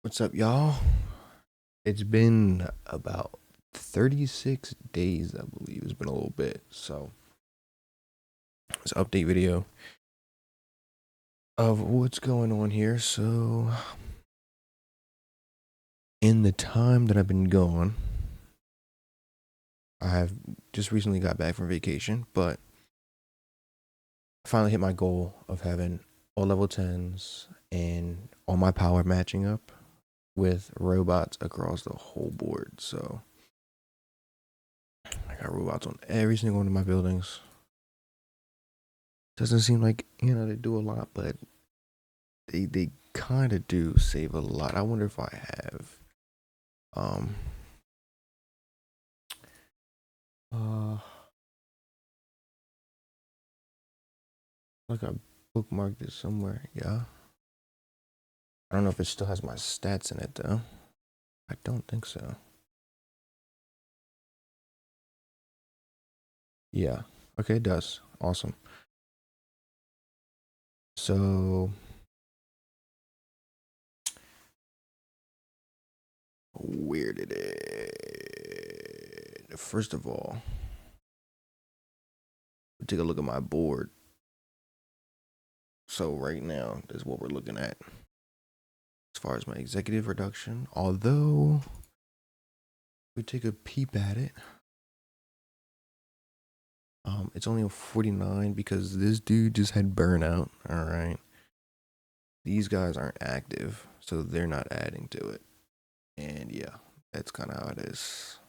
What's up, y'all? It's been about 36 days, I believe. It's been a little bit. So, it's an update video of what's going on here. So, in the time that I've been gone, I have just recently got back from vacation, but I finally hit my goal of having all level 10s and all my power matching up with robots across the whole board. So, I got robots on every single one of my buildings. Doesn't seem like, they do a lot, but they kind of do save a lot. I wonder if I have um uh like I bookmarked it somewhere. Yeah. I don't know if it still has my stats in it though. I don't think so. Yeah. Okay, it does. Awesome. So where did it? First of all, take a look at my board. So right now, this is what we're looking at as far as my executive reduction. Although we take a peep at it, it's only a 49 because this dude just had burnout. All right, these guys aren't active, so they're not adding to it. And yeah, that's kind of how it is.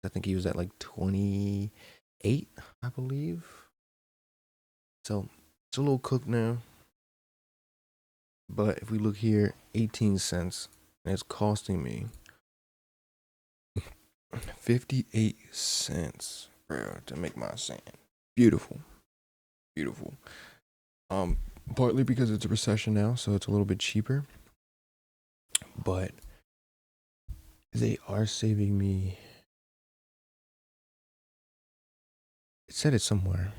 I think he was at like 28, I believe. So it's a little cooked now. But if we look here, 18 cents, and it's costing me 58 cents, bro, to make my sand. Beautiful, beautiful. Um, Partly because it's a recession now, so it's a little bit cheaper. But they are saving me. It said it somewhere.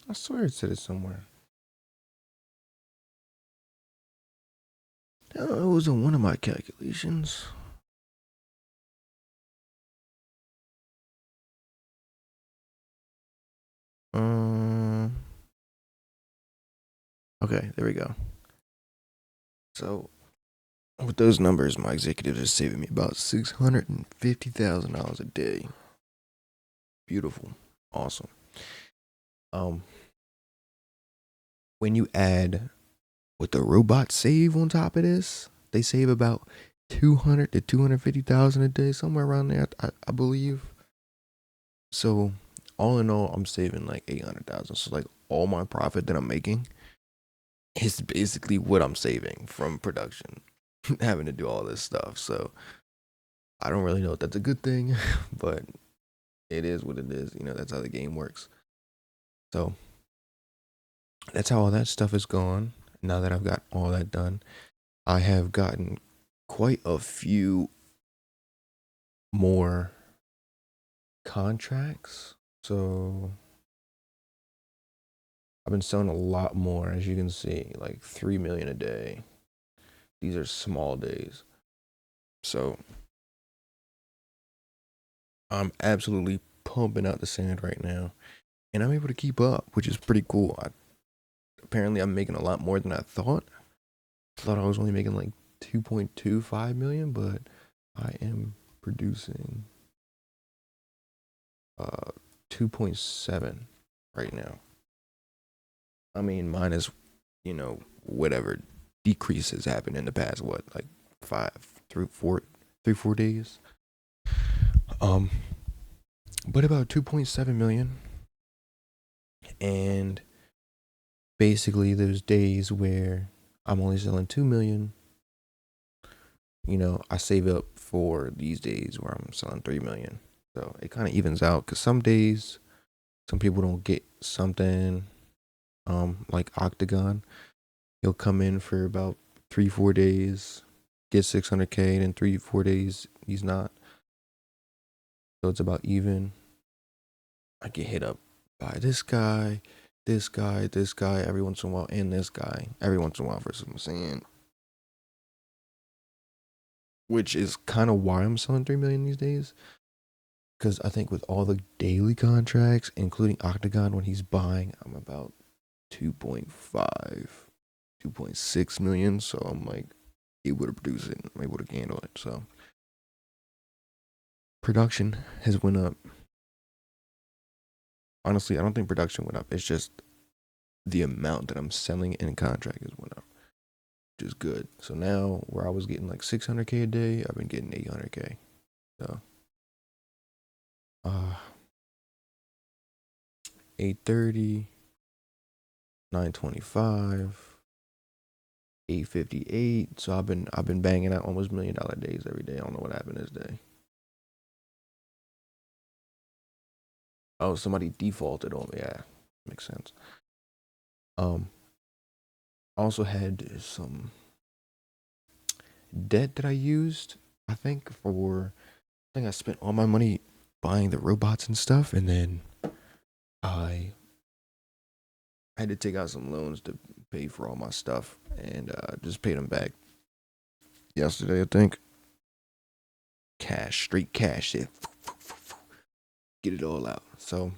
I swear it said it somewhere. Oh, it was in one of my calculations. Um. Okay, there we go. So with those numbers, my executives are saving me about $650,000 a day. Beautiful, awesome. Um, when you add what the robots save on top of this, they save about 200 to 250,000 a day, somewhere around there, I believe. So all in all, I'm saving like 800,000. So like all my profit that I'm making is basically what I'm saving from production, having to do all this stuff. So I don't really know if that's a good thing, but it is what it is. That's how the game works. So that's how all that stuff is gone. Now that I've got all that done, I have gotten quite a few more contracts. So I've been selling a lot more, as you can see, like 3 million a day. These are small days. So I'm absolutely pumping out the sand right now. And I'm able to keep up, which is pretty cool. Apparently, I'm making a lot more than I thought. I thought I was only making like 2.25 million, but I am producing 2.7 right now. I mean, minus, whatever decreases happened in the past, what, like 4 days? Um, but about 2.7 million. And basically, there's days where I'm only selling 2 million. I save up for these days where I'm selling 3 million. So it kind of evens out because some days, some people don't get something. Like Octagon, he'll come in for about 3-4 days, get 600K, and in 3-4 days he's not. So it's about even. I get hit up by this guy, this guy, this guy every once in a while, and this guy every once in a while for some sand, which is kind of why I'm selling 3 million these days. Because I think with all the daily contracts, including Octagon, when he's buying, I'm about 2.5, 2.6 million. So I'm like able to produce it, I'm able to handle it. So production has went up. Honestly, I don't think production went up. It's just the amount that I'm selling in contract has went up, which is good. So now where I was getting like 600K a day, I've been getting 800K. So 830, 925, 858. So I've been banging out almost $1 million days every day. I don't know what happened this day. Oh, somebody defaulted on me. Yeah, makes sense. I also had some debt that I used. I think I spent all my money buying the robots and stuff, and then I had to take out some loans to pay for all my stuff, and just paid them back yesterday. I think cash, straight cash. Yeah, get it all out. So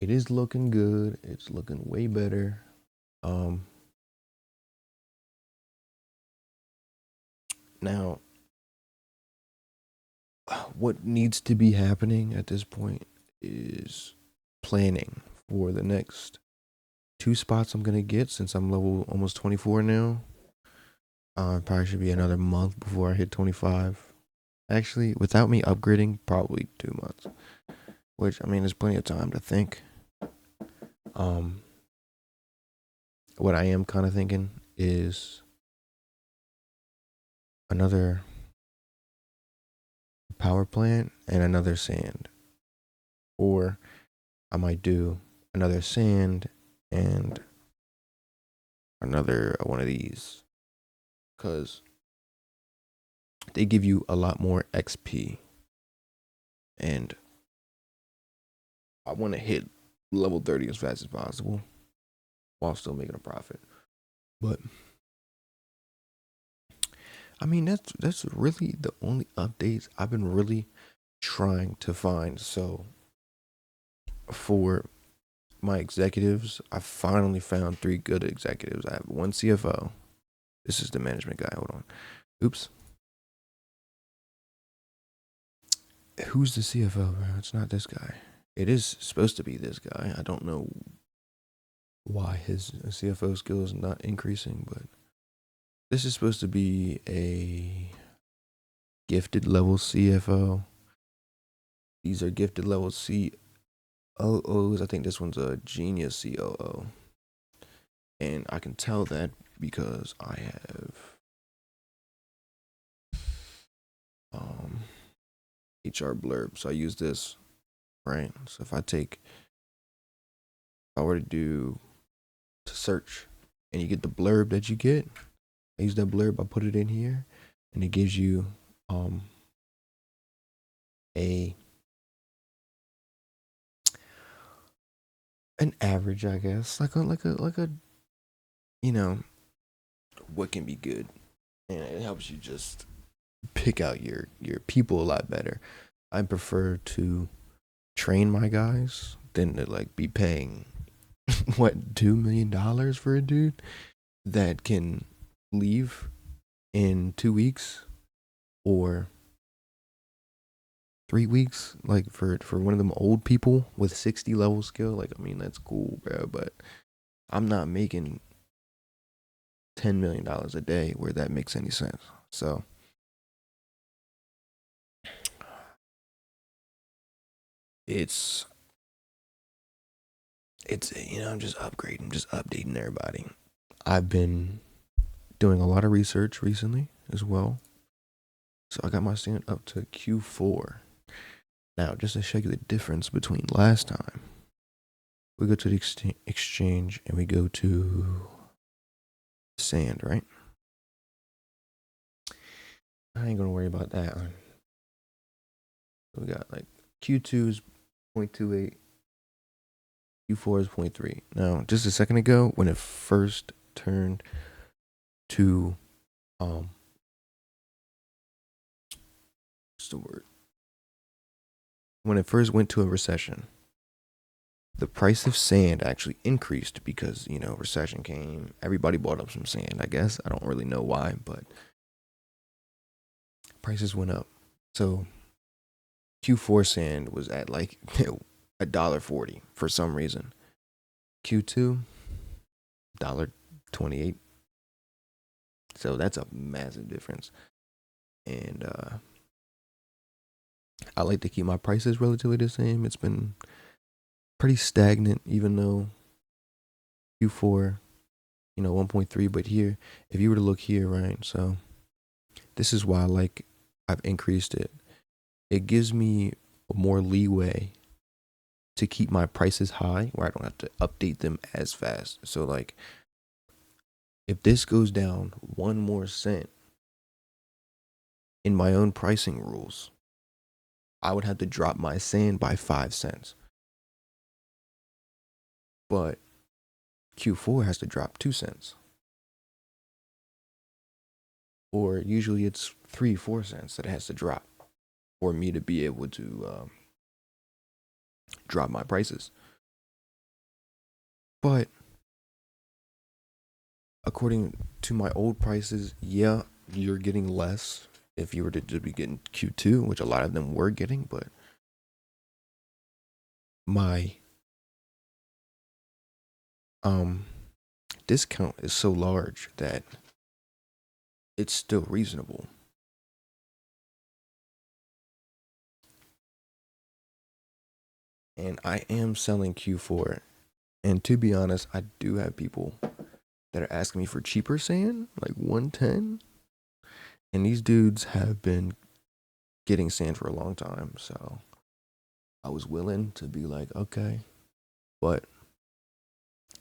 it is looking good. It's looking way better. Um, Now what needs to be happening at this point is planning for the next two spots I'm gonna get since I'm level almost 24 now. Probably should be another month before I hit 25. Actually, without me upgrading, probably 2 months. Which I mean, there's plenty of time to think. Um, what I am kind of thinking is another power plant and another sand, or I might do another sand and another one of these, because they give you a lot more XP, and I want to hit level 30 as fast as possible while still making a profit. But I mean, that's really the only updates I've been really trying to find. So for my executives, I finally found three good executives. I have one CFO. This is the management guy. Hold on. Oops. Who's the CFO, bro? It's not this guy. It is supposed to be this guy. I don't know why his CFO skill is not increasing, but this is supposed to be a gifted level CFO. These are gifted level COOs. I think this one's a genius COO. And I can tell that because I have HR blurb. So I use this, right? So if I were to do to search and you get the blurb that you get, I use that blurb, I put it in here, and it gives you a an average, I guess, like a you know what can be good, and it helps you just pick out your people a lot better. I prefer to train my guys than to like be paying what $2 million for a dude that can leave in 2 weeks or 3 weeks, like for one of them old people with 60 level skill. Like, I mean, that's cool, bro, but I'm not making $10 million a day where that makes any sense. So it's I'm just upgrading, just updating everybody. I've been doing a lot of research recently as well. So I got my stand up to Q4. Now, just to show you the difference between last time, we go to the exchange and we go to sand, right? I ain't gonna worry about that. We got like Q2 is 0.28. Q4 is 0.3. Now, just a second ago, when it first turned to what's the word? When it first went to a recession, the price of sand actually increased because, recession came. Everybody bought up some sand, I guess. I don't really know why, but prices went up. So Q4 sand was at like $1.40 for some reason. Q2, $1.28. So that's a massive difference. And I like to keep my prices relatively the same. It's been pretty stagnant, even though Q4, 1.3. But here, if you were to look here, right? So this is why I've increased it. It gives me more leeway to keep my prices high where I don't have to update them as fast. So like if this goes down 1 more cent in my own pricing rules, I would have to drop my sand by 5 cents. But Q4 has to drop 2 cents. Or usually it's 3-4 cents that it has to drop for me to be able to drop my prices. But according to my old prices, yeah, you're getting less if you were to be getting Q2, which a lot of them were getting, but my discount is so large that it's still reasonable. And I am selling Q4. And to be honest, I do have people that are asking me for cheaper sand, like 110. And these dudes have been getting sand for a long time. So I was willing to be like, okay. But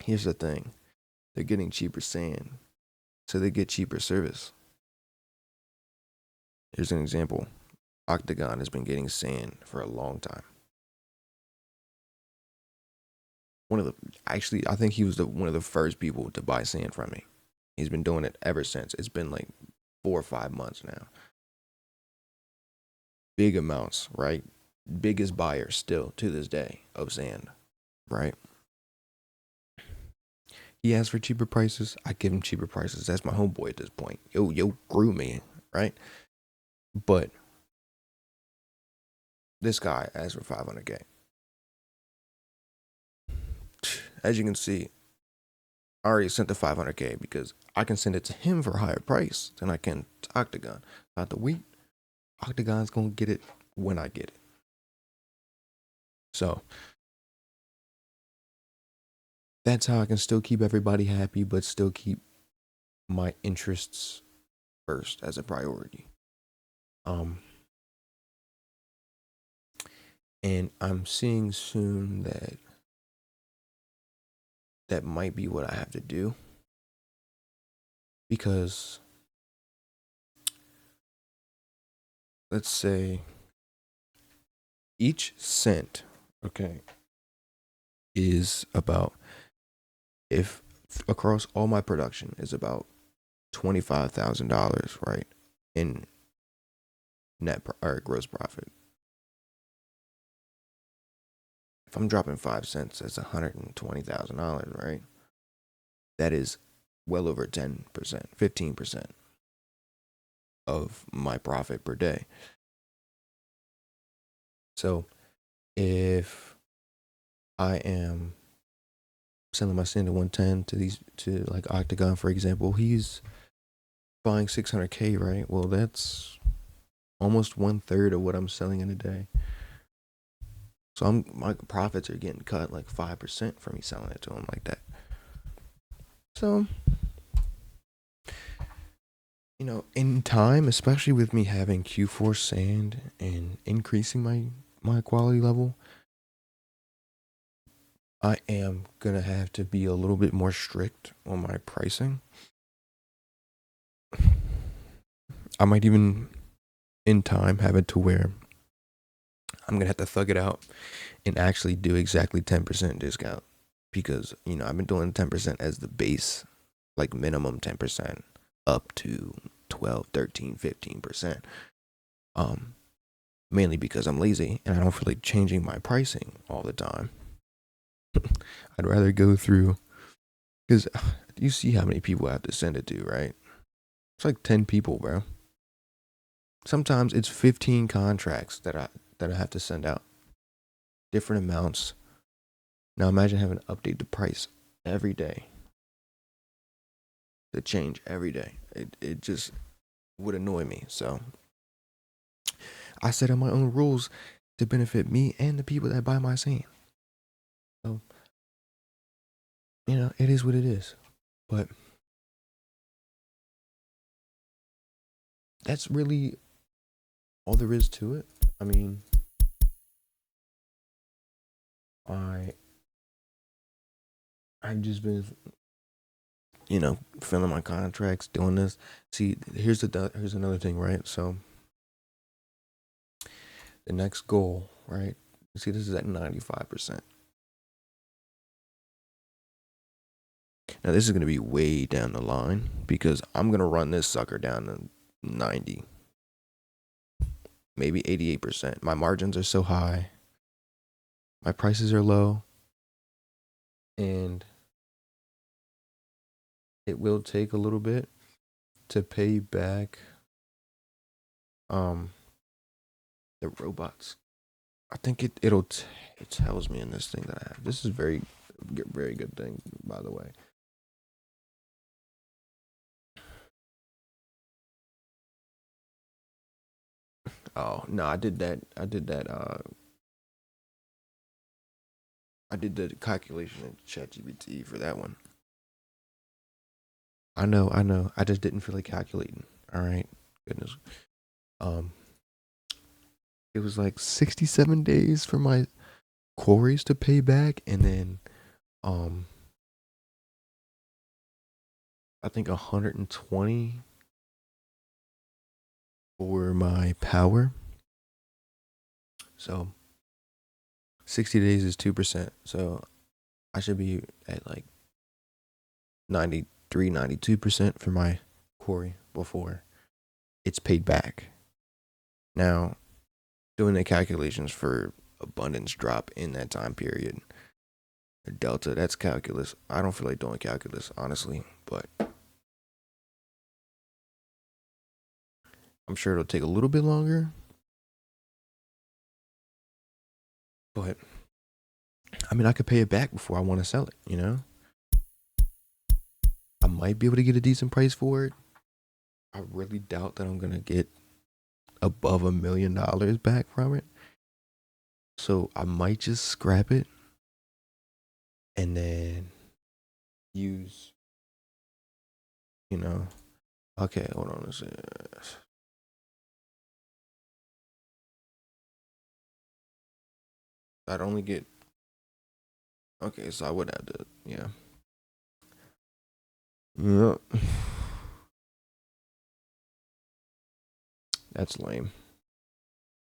here's the thing, they're getting cheaper sand, so they get cheaper service. Here's an example. Octagon has been getting sand for a long time. I think he was one of the first people to buy sand from me. He's been doing it ever since. It's been like 4 or 5 months now. Big amounts, right? Biggest buyer still to this day of sand, right? He asks for cheaper prices. I give him cheaper prices. That's my homeboy at this point. Yo, grew me, right? But this guy asked for 500K. As you can see, I already sent the 500K because I can send it to him for a higher price than I can to Octagon. Not the wheat. Octagon's gonna get it when I get it. So that's how I can still keep everybody happy, but still keep my interests first as a priority. And I'm seeing soon that might be what I have to do, because let's say each cent, okay, is about, if across all my production is about $25,000, right, in net or gross profit. If I'm dropping 5 cents, that's $120,000, right? That is well over 10%, 15% of my profit per day. So if I am selling my sand at 110 to like Octagon, for example, he's buying 600K, right? Well, that's almost 1/3 of what I'm selling in a day. So my profits are getting cut like 5% for me selling it to him like that. So, in time, especially with me having Q4 sand and increasing my quality level, I am gonna have to be a little bit more strict on my pricing. I might even in time have it to where I'm gonna have to thug it out and actually do exactly 10% discount because I've been doing 10% as the base, like minimum 10% up to 12, 13, 15%. Um, Mainly because I'm lazy and I don't feel like changing my pricing all the time. I'd rather go through because you see how many people I have to send it to, right? It's like 10 people, bro. Sometimes it's 15 contracts that I have to send out, different amounts. Now imagine having to update the price every day, to change every day. It just would annoy me. So I set up my own rules to benefit me and the people that buy my scene. So it is what it is. But that's really all there is to it. I mean, I I've just been filling my contracts, doing this. See, here's another thing, right? So the next goal, right? See, this is at 95%. Now this is gonna be way down the line because I'm gonna run this sucker down to 90, maybe 88%. My margins are so high, my prices are low, and it will take a little bit to pay back um the robots. I think it tells me in this thing that I have. This is very good thing, by the way. Oh no, I did that. I did the calculation in ChatGPT for that one. I know. I just didn't feel like calculating. All right, goodness. Um, it was like 67 days for my quarries to pay back, and then um, I think 120 for my power. So 60 days is 2%. So I should be at like 93, 92% for my quarry before it's paid back. Now, doing the calculations for abundance drop in that time period, the delta, that's calculus. I don't feel like doing calculus, honestly, but I'm sure it'll take a little bit longer. But I mean, I could pay it back before I want to sell it. I might be able to get a decent price for it. I really doubt that I'm going to get above $1 million back from it. So I might just scrap it and then use, you know, okay, hold on a second. I'd only get, okay, so I would have to, yeah. Yeah. That's lame.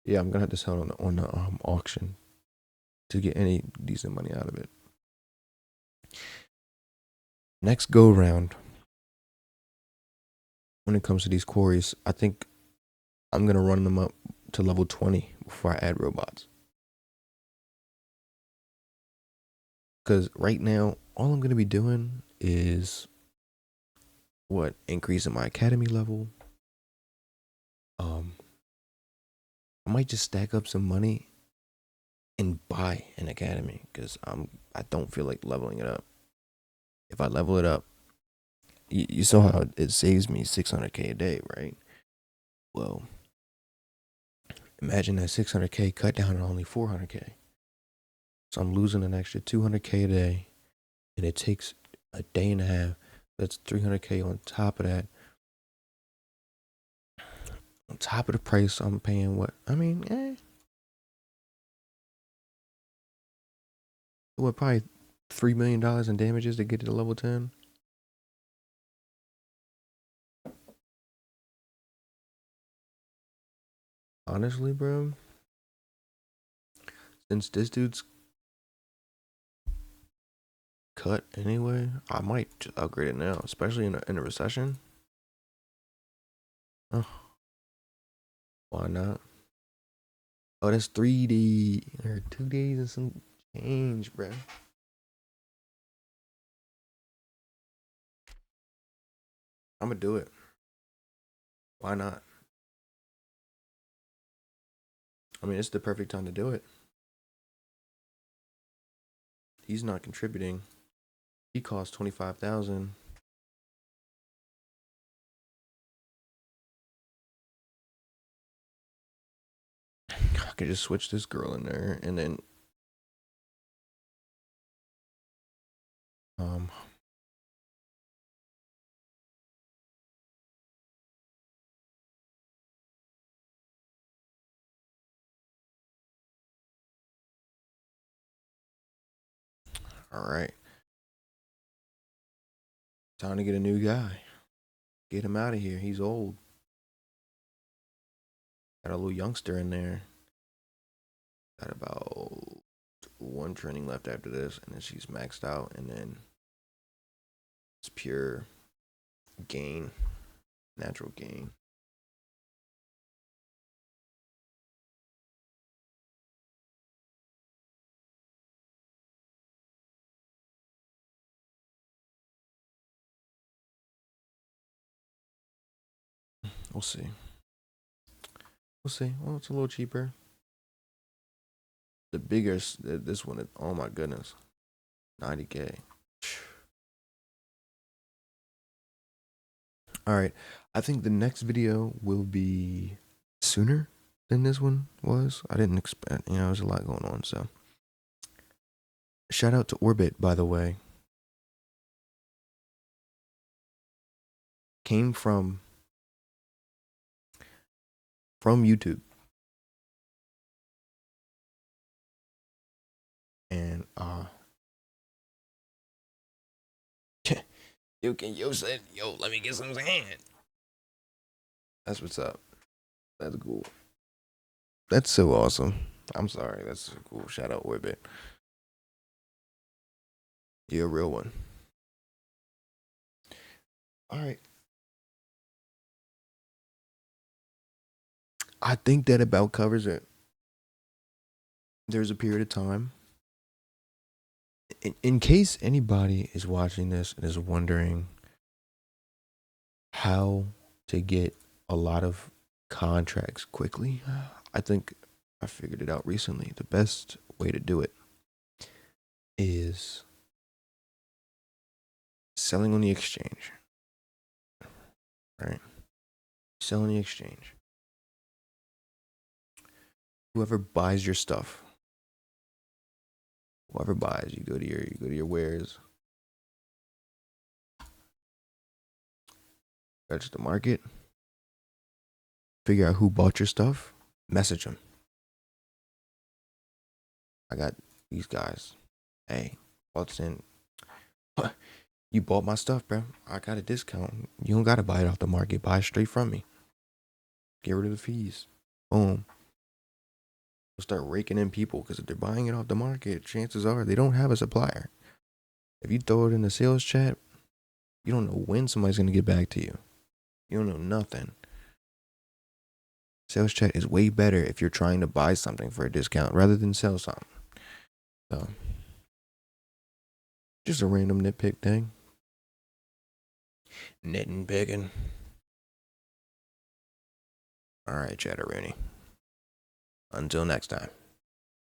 Yeah, I'm gonna have to sell it on the auction to get any decent money out of it. Next go round, when it comes to these quarries, I think I'm gonna run them up to level 20 before I add robots. Because right now, all I'm gonna be doing is increasing my academy level. Um, I might just stack up some money and buy an academy because I don't feel like leveling it up. If I level it up, you saw how it saves me 600K a day, right? Well, imagine that 600K cut down to only 400K. So I'm losing an extra 200K a day, and it takes a day and a half. That's 300K on top of that. On top of the price I'm paying, what? I mean, probably $3 million in damages to get to level 10? Honestly, bro, since this dude's cut anyway, I might just upgrade it now, especially in a recession. Oh, why not? Oh, that's 3D or 2 days and some change, bro. I'm gonna do it. Why not? I mean, it's the perfect time to do it. He's not contributing. He costs 25,000. I could just switch this girl in there and then um all right. Time to get a new guy. Get him out of here. He's old. Got a little youngster in there. Got about one training left after this, and then she's maxed out, and then it's pure gain, natural gain. We'll see. We'll see. Well, it's a little cheaper. The biggest, this one, oh my goodness, 90K. All right. I think the next video will be sooner than this one was. I didn't expect, there's a lot going on. So, shout out to Orbit, by the way. Came from YouTube. And let me get some sand. That's what's up. That's cool. That's so awesome. I'm sorry. That's so cool. Shout out Orbit. You're a real one. All right. I think that about covers it. There's a period of time. In case anybody is watching this and is wondering how to get a lot of contracts quickly, I think I figured it out recently. The best way to do it is selling on the exchange. Right? Selling the exchange. Whoever buys your stuff, whoever buys, you go to your wares, go to the market, figure out who bought your stuff, message them. I got these guys. Hey, what's in? You bought my stuff, bro. I got a discount. You don't gotta buy it off the market. Buy it straight from me. Get rid of the fees. Boom. We'll start raking in people because if they're buying it off the market, chances are they don't have a supplier. If you throw it in the sales chat, you don't know when somebody's gonna get back to you. You don't know nothing. Sales chat is way better if you're trying to buy something for a discount rather than sell something. So, just a random nitpick thing. Nitpicking. All right, Chatteroony. Until next time.